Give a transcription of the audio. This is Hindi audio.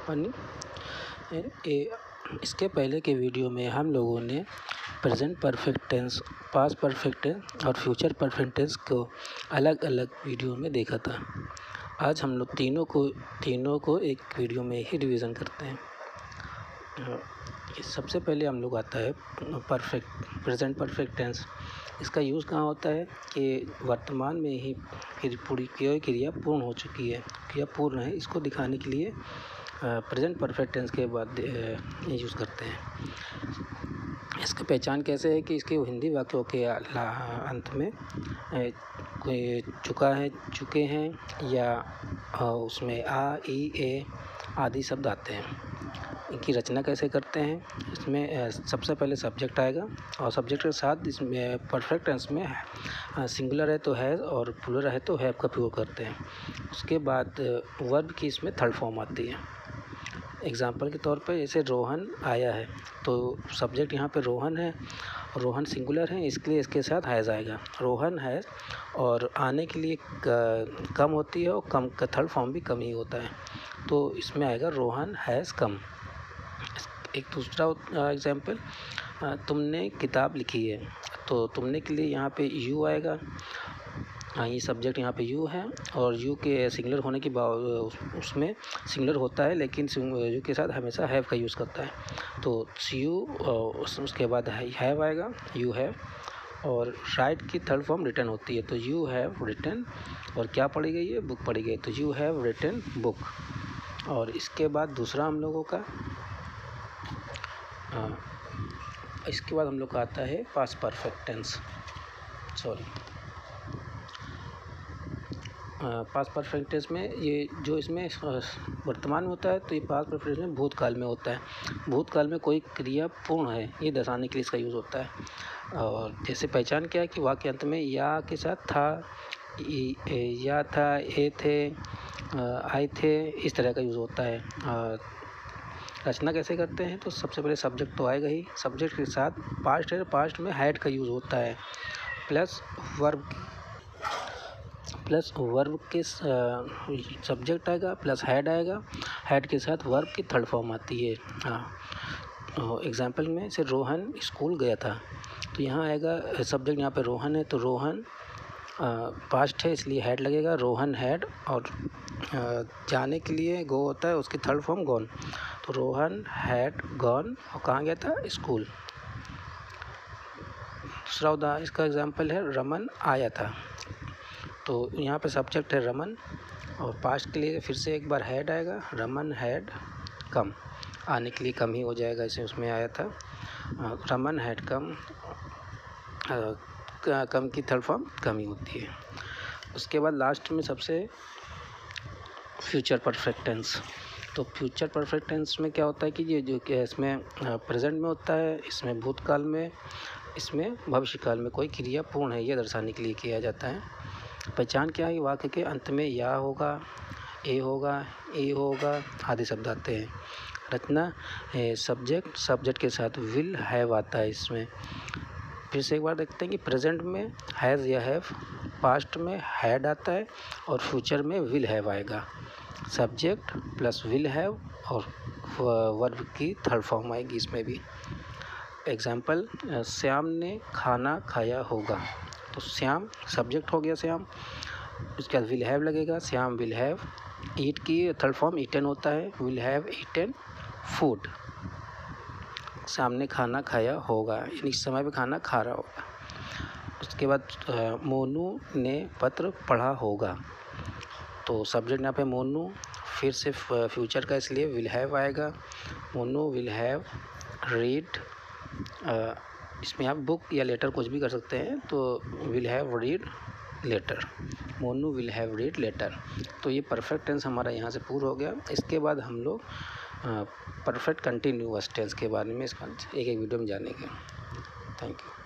फनी। इसके पहले के वीडियो में हम लोगों ने present perfect tense, past perfect tense और फ्यूचर परफेक्ट टेंस को अलग अलग वीडियो में देखा था। आज हम लोग तीनों को एक वीडियो में ही रिवीजन करते हैं। सबसे पहले हम लोग आता है प्रेजेंट परफेक्ट टेंस। इसका यूज़ कहाँ होता है कि वर्तमान में ही पूरी क्रिया पूर्ण हो चुकी है, क्रिया पूर्ण है, इसको दिखाने के लिए प्रेजेंट परफेक्ट टेंस के बाद यूज़ करते हैं। इसकी पहचान कैसे है कि इसके हिंदी वाक्यों के अंत में कोई चुका है, चुके हैं या उसमें आ, ई, ए आदि शब्द आते हैं। इनकी रचना कैसे करते हैं, इसमें सबसे पहले सब्जेक्ट आएगा और सब्जेक्ट के साथ इसमें परफेक्ट टेंस में सिंगुलर है तो है और प्लूरल है तो हैव का प्रयोग करते हैं। उसके बाद वर्ब की इसमें थर्ड फॉर्म आती है। एग्जाम्पल के तौर पर जैसे रोहन आया है तो सब्जेक्ट यहाँ पे रोहन है, रोहन सिंगुलर है इसलिए इसके साथ हैज़ आएगा। रोहन है और आने के लिए कम होती है और कम का थर्ड फॉर्म भी कम ही होता है, तो इसमें आएगा रोहन हैज़ कम। एक दूसरा एग्जाम्पल, तुमने किताब लिखी है तो तुमने के लिए यहाँ पे यू आएगा। ये सब्जेक्ट यहाँ पे यू है और यू के सिंगुलर होने के उसमें सिंगुलर होता है लेकिन यू के साथ हमेशा हैव का यूज़ करता है, तो यू उसके बाद हैव आएगा, यू हैव। और राइट की थर्ड फॉर्म रिटन होती है, तो यू हैव रिटन और क्या पढ़ी गई है, बुक पढ़ी गई, तो यू हैव रिटन बुक। और इसके बाद दूसरा हम लोगों का इसके बाद हम लोग का आता है past perfect tense. Past perfect tense में ये जो इसमें वर्तमान में होता है तो ये पास्ट परफेक्ट टेंस में भूतकाल में होता है। भूतकाल में कोई क्रिया पूर्ण है ये दर्शाने के लिए इसका यूज़ होता है। और जैसे पहचान क्या है कि वाक्य अंत में या के साथ था, या था, ए थे, आए थे, इस तरह का यूज़ होता है। रचना कैसे करते हैं, तो सबसे पहले सब्जेक्ट तो आएगा ही, सब्जेक्ट के साथ पास्ट है, पास्ट में हैड का यूज़ होता है, प्लस वर्ब के सब्जेक्ट आएगा प्लस हैड आएगा, हैड के साथ वर्ब की थर्ड फॉर्म आती है। एग्जाम्पल में से रोहन स्कूल गया था तो यहाँ आएगा सब्जेक्ट, यहाँ पे रोहन है तो रोहन पास्ट है इसलिए हैड लगेगा, रोहन हैड। और जाने के लिए गो होता है, उसकी थर्ड फॉर्म गॉन, तो रोहन हैड गॉन और कहाँ गया था, स्कूल। दूसरा उदाहरण इसका एग्जाम्पल है रमन आया था, तो यहाँ पे सब्जेक्ट है रमन और पास्ट के लिए फिर से एक बार हैड आएगा, रमन हैड कम, आने के लिए कम ही हो जाएगा, इसे उसमें आया था, रमन हैड कम, कम की थर्ड फॉर्म कम ही होती है। उसके बाद लास्ट में सबसे फ्यूचर परफेक्ट टेंस। तो फ्यूचर परफेक्ट टेंस में क्या होता है कि ये जो इसमें प्रेजेंट में होता है, इसमें भूतकाल में, इसमें भविष्यकाल में कोई क्रिया पूर्ण है ये दर्शाने के लिए किया जाता है। पहचान क्या है, वाक्य के अंत में या होगा, ए होगा, ए होगा आदि शब्द आते हैं। रचना सब्जेक्ट के साथ विल हैव आता है। इसमें फिर से एक बार देखते हैं कि प्रेजेंट में हैज़ या हैव, पास्ट में हैड आता है और फ्यूचर में विल हैव आएगा। सब्जेक्ट प्लस विल हैव और वर्ब की थर्ड फॉर्म आएगी इसमें भी। एग्जाम्पल, श्याम ने खाना खाया होगा, तो श्याम सब्जेक्ट हो गया श्याम, उसके बाद विल हैव लगेगा, श्याम विल हैव। ईट की थर्ड फॉर्म ईटन होता है, विल हैव ईटन फूड। सामने खाना खाया होगा, यानी इस समय पे खाना खा रहा होगा। उसके बाद मोनू ने पत्र पढ़ा होगा, तो सब्जेक्ट यहाँ पे मोनू, फिर से फ्यूचर का इसलिए विल हैव आएगा, मोनू विल हैव रीड। इसमें आप बुक या लेटर कुछ भी कर सकते हैं, तो will have read letter, Monu will have read letter. तो ये परफेक्ट टेंस हमारा यहाँ से पूरा हो गया। इसके बाद हम लोग परफेक्ट कंटिन्यूअस टेंस के बारे में इसका एक वीडियो में जानेंगे। Thank you.